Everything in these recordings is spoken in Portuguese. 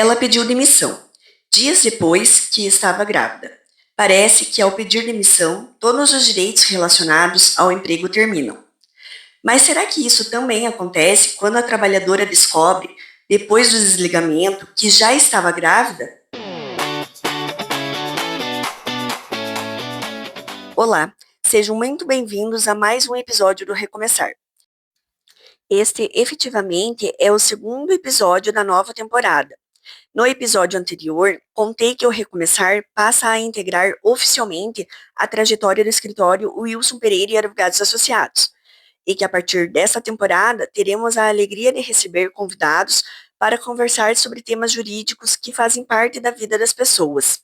Ela pediu demissão, dias depois que estava grávida. Parece que ao pedir demissão, todos os direitos relacionados ao emprego terminam. Mas será que isso também acontece quando a trabalhadora descobre, depois do desligamento, que já estava grávida? Olá, sejam muito bem-vindos a mais um episódio do Recomeçar. Este, efetivamente, é o segundo episódio da nova temporada. No episódio anterior, contei que o Recomeçar passa a integrar oficialmente a trajetória do escritório Wilson Pereira e Advogados Associados, e que a partir dessa temporada teremos a alegria de receber convidados para conversar sobre temas jurídicos que fazem parte da vida das pessoas.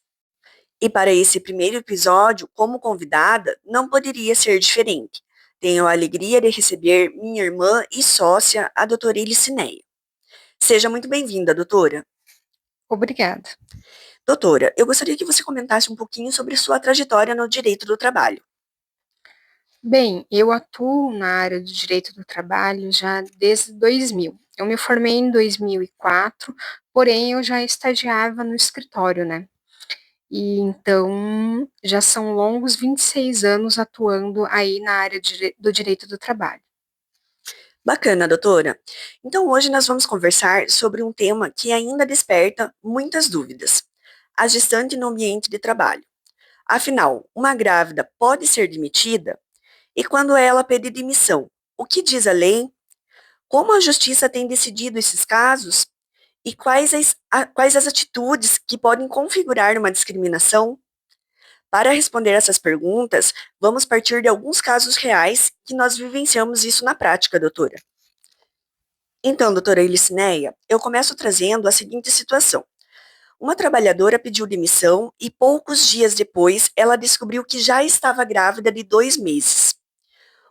E para esse primeiro episódio, como convidada, não poderia ser diferente. Tenho a alegria de receber minha irmã e sócia, a doutora Ilicineia. Seja muito bem-vinda, doutora. Obrigada. Doutora, eu gostaria que você comentasse um pouquinho sobre sua trajetória no direito do trabalho. Bem, eu atuo na área do direito do trabalho já desde 2000. Eu me formei em 2004, porém eu já estagiava no escritório, né? E então já são longos 26 anos atuando aí na área do direito do trabalho. Bacana, doutora. Então hoje nós vamos conversar sobre um tema que ainda desperta muitas dúvidas: a gestante no ambiente de trabalho. Afinal, uma grávida pode ser demitida? E quando ela pedir demissão, o que diz a lei? Como a justiça tem decidido esses casos? E quais as atitudes que podem configurar uma discriminação? Para responder essas perguntas, vamos partir de alguns casos reais que nós vivenciamos isso na prática, doutora. Então, doutora Ilicineia, eu começo trazendo a seguinte situação. Uma trabalhadora pediu demissão e poucos dias depois ela descobriu que já estava grávida de 2 meses.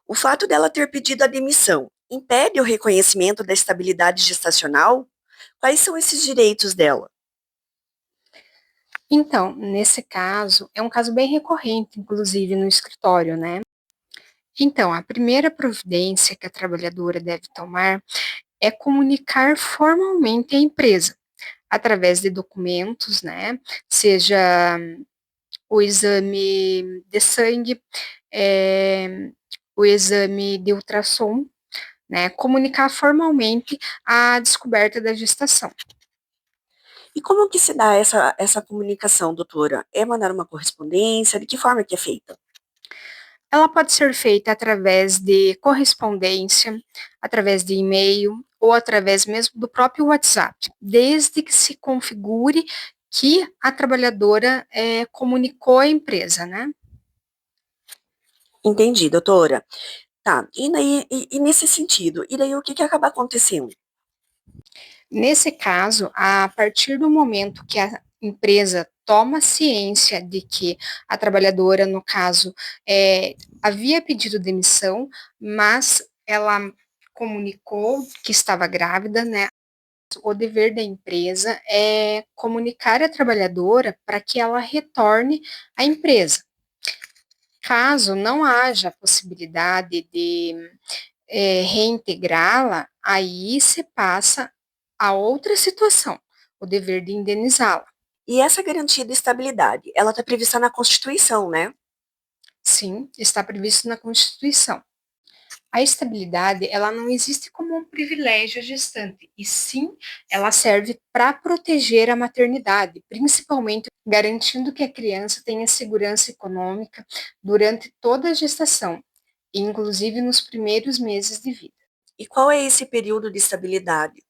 O fato dela ter pedido a demissão impede o reconhecimento da estabilidade gestacional? Quais são esses direitos dela? Então, nesse caso, é um caso bem recorrente, inclusive no escritório, né? Então, a primeira providência que a trabalhadora deve tomar é comunicar formalmente à empresa, através de documentos, né? Seja o exame de sangue, o exame de ultrassom, né? Comunicar formalmente a descoberta da gestação. E como que se dá essa comunicação, doutora? É mandar uma correspondência? De que forma que é feita? Ela pode ser feita através de correspondência, através de e-mail ou através mesmo do próprio WhatsApp, desde que se configure que a trabalhadora comunicou à empresa, né? Entendi, doutora. Tá, e nesse sentido, e daí o que acaba acontecendo? Nesse caso, a partir do momento que a empresa toma ciência de que a trabalhadora, no caso, havia pedido demissão, mas ela comunicou que estava grávida, né? O dever da empresa é comunicar a trabalhadora para que ela retorne à empresa. Caso não haja possibilidade de reintegrá-la, aí se passa a outra situação, o dever de indenizá-la. E essa garantia de estabilidade, ela está prevista na Constituição, né? Sim, está previsto na Constituição. A estabilidade, ela não existe como um privilégio à gestante, e sim, ela serve para proteger a maternidade, principalmente garantindo que a criança tenha segurança econômica durante toda a gestação, inclusive nos primeiros meses de vida. E qual é esse período de estabilidade?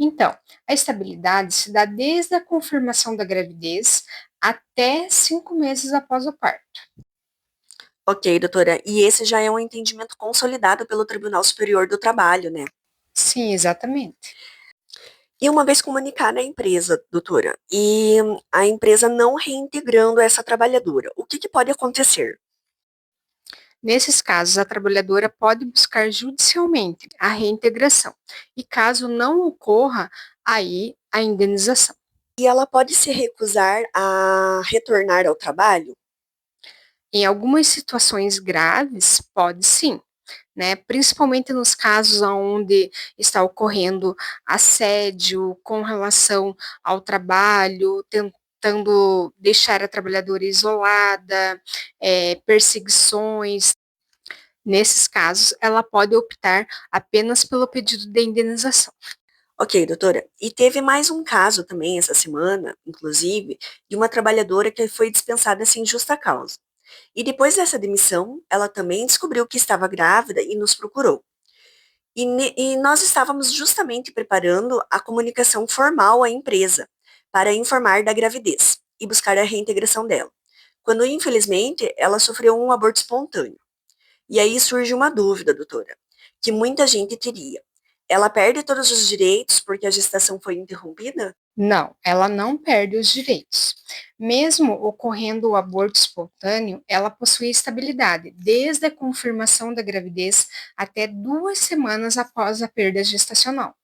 Então, a estabilidade se dá desde a confirmação da gravidez até 5 meses após o parto. Ok, doutora, e esse já é um entendimento consolidado pelo Tribunal Superior do Trabalho, né? Sim, exatamente. E uma vez comunicada à empresa, doutora, e a empresa não reintegrando essa trabalhadora, o que pode acontecer? Nesses casos, a trabalhadora pode buscar judicialmente a reintegração e, caso não ocorra, aí a indenização. E ela pode se recusar a retornar ao trabalho? Em algumas situações graves, pode sim, né? Principalmente nos casos onde está ocorrendo assédio com relação ao trabalho, tentando deixar a trabalhadora isolada, perseguições. Nesses casos, ela pode optar apenas pelo pedido de indenização. Ok, doutora. E teve mais um caso também essa semana, inclusive, de uma trabalhadora que foi dispensada sem justa causa. E depois dessa demissão, ela também descobriu que estava grávida e nos procurou. E nós estávamos justamente preparando a comunicação formal à empresa para informar da gravidez e buscar a reintegração dela. Quando, infelizmente, ela sofreu um aborto espontâneo. E aí surge uma dúvida, doutora, que muita gente teria. Ela perde todos os direitos porque a gestação foi interrompida? Não, ela não perde os direitos. Mesmo ocorrendo o aborto espontâneo, ela possui estabilidade, desde a confirmação da gravidez até 2 semanas após a perda gestacional.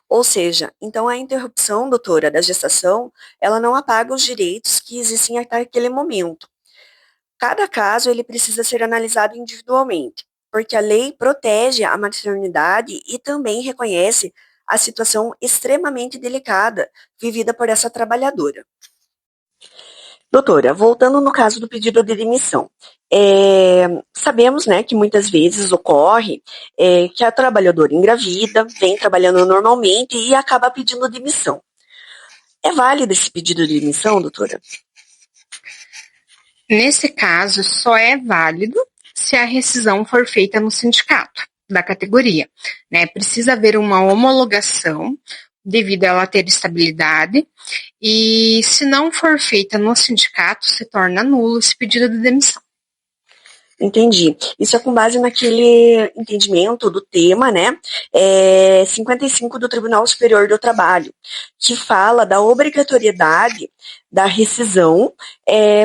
Ou seja, então a interrupção, doutora, da gestação, ela não apaga os direitos que existem até aquele momento. Cada caso ele precisa ser analisado individualmente, porque a lei protege a maternidade e também reconhece a situação extremamente delicada vivida por essa trabalhadora. Doutora, voltando no caso do pedido de demissão, sabemos, né, que muitas vezes ocorre que a trabalhadora engravida, vem trabalhando normalmente e acaba pedindo demissão. É válido esse pedido de demissão, doutora? Nesse caso, só é válido se a rescisão for feita no sindicato da categoria, né? Precisa haver uma homologação devido a ela ter estabilidade e se não for feita no sindicato, se torna nulo esse pedido de demissão. Entendi. Isso é com base naquele entendimento do tema, né? 55 do Tribunal Superior do Trabalho, que fala da obrigatoriedade da rescisão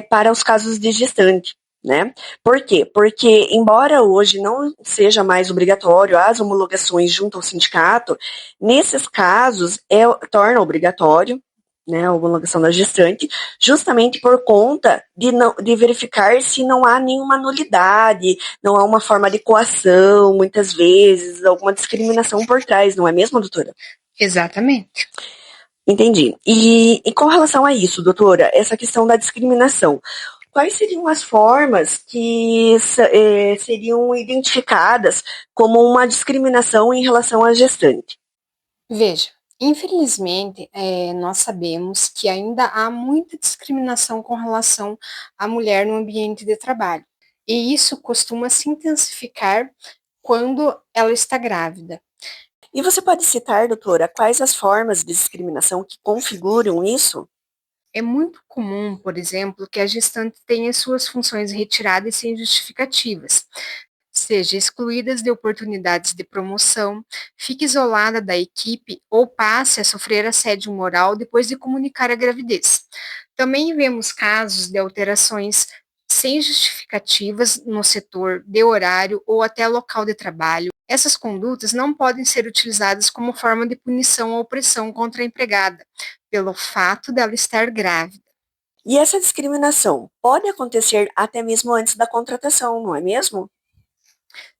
para os casos de gestante. Né? Por quê? Porque, embora hoje não seja mais obrigatório as homologações junto ao sindicato, nesses casos torna obrigatório, né, a homologação da gestante, justamente por conta de verificar se não há nenhuma nulidade, não há uma forma de coação, muitas vezes, alguma discriminação por trás, não é mesmo, doutora? Exatamente. Entendi. E com relação a isso, doutora, essa questão da discriminação, quais seriam as formas que seriam identificadas como uma discriminação em relação à gestante? Veja, infelizmente, nós sabemos que ainda há muita discriminação com relação à mulher no ambiente de trabalho. E isso costuma se intensificar quando ela está grávida. E você pode citar, doutora, quais as formas de discriminação que configuram isso? É muito comum, por exemplo, que a gestante tenha suas funções retiradas sem justificativas, seja excluídas de oportunidades de promoção, fique isolada da equipe ou passe a sofrer assédio moral depois de comunicar a gravidez. Também vemos casos de alterações sem justificativas no setor, de horário ou até local de trabalho. Essas condutas não podem ser utilizadas como forma de punição ou pressão contra a empregada, pelo fato dela estar grávida. E essa discriminação pode acontecer até mesmo antes da contratação, não é mesmo?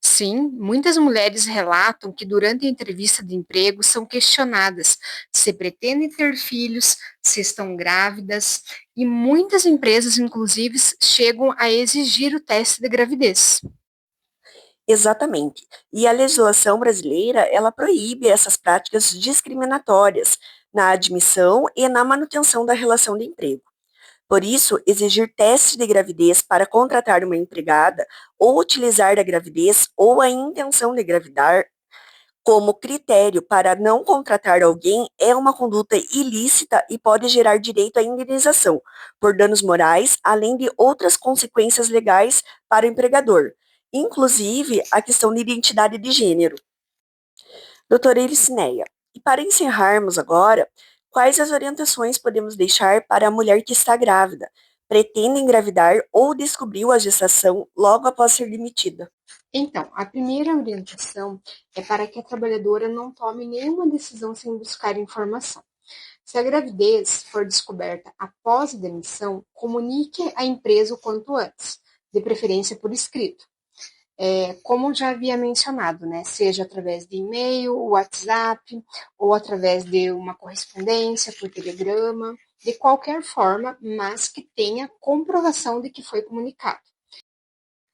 Sim, muitas mulheres relatam que durante a entrevista de emprego são questionadas se pretendem ter filhos, se estão grávidas, e muitas empresas, inclusive, chegam a exigir o teste de gravidez. Exatamente. E a legislação brasileira, ela proíbe essas práticas discriminatórias na admissão e na manutenção da relação de emprego. Por isso, exigir teste de gravidez para contratar uma empregada ou utilizar a gravidez ou a intenção de engravidar como critério para não contratar alguém é uma conduta ilícita e pode gerar direito à indenização por danos morais, além de outras consequências legais para o empregador, inclusive a questão de identidade de gênero. Doutora Elicineia, e para encerrarmos agora, quais as orientações podemos deixar para a mulher que está grávida, pretende engravidar ou descobriu a gestação logo após ser demitida? Então, a primeira orientação é para que a trabalhadora não tome nenhuma decisão sem buscar informação. Se a gravidez for descoberta após a demissão, comunique à empresa o quanto antes, de preferência por escrito. como já havia mencionado, né, seja através de e-mail, WhatsApp, ou através de uma correspondência por telegrama, de qualquer forma, mas que tenha comprovação de que foi comunicado.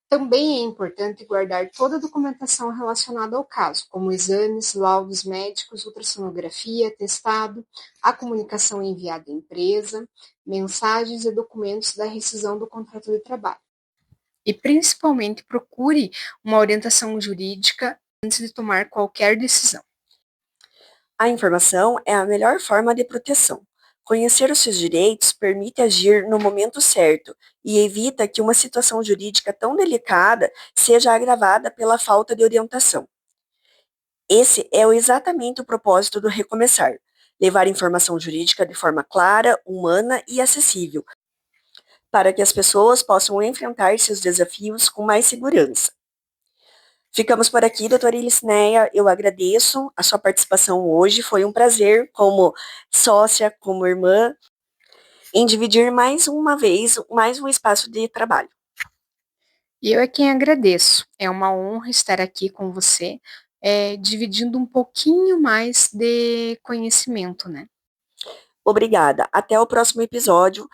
Também é importante guardar toda a documentação relacionada ao caso, como exames, laudos médicos, ultrassonografia, atestado, a comunicação enviada à empresa, mensagens e documentos da rescisão do contrato de trabalho. E principalmente procure uma orientação jurídica antes de tomar qualquer decisão. A informação é a melhor forma de proteção. Conhecer os seus direitos permite agir no momento certo e evita que uma situação jurídica tão delicada seja agravada pela falta de orientação. Esse é exatamente o propósito do Recomeçar: levar informação jurídica de forma clara, humana e acessível, para que as pessoas possam enfrentar seus desafios com mais segurança. Ficamos por aqui, doutora Elisneia. Eu agradeço a sua participação hoje. Foi um prazer, como sócia, como irmã, em dividir mais uma vez mais um espaço de trabalho. E eu é quem agradeço. É uma honra estar aqui com você, dividindo um pouquinho mais de conhecimento, né? Obrigada. Até o próximo episódio.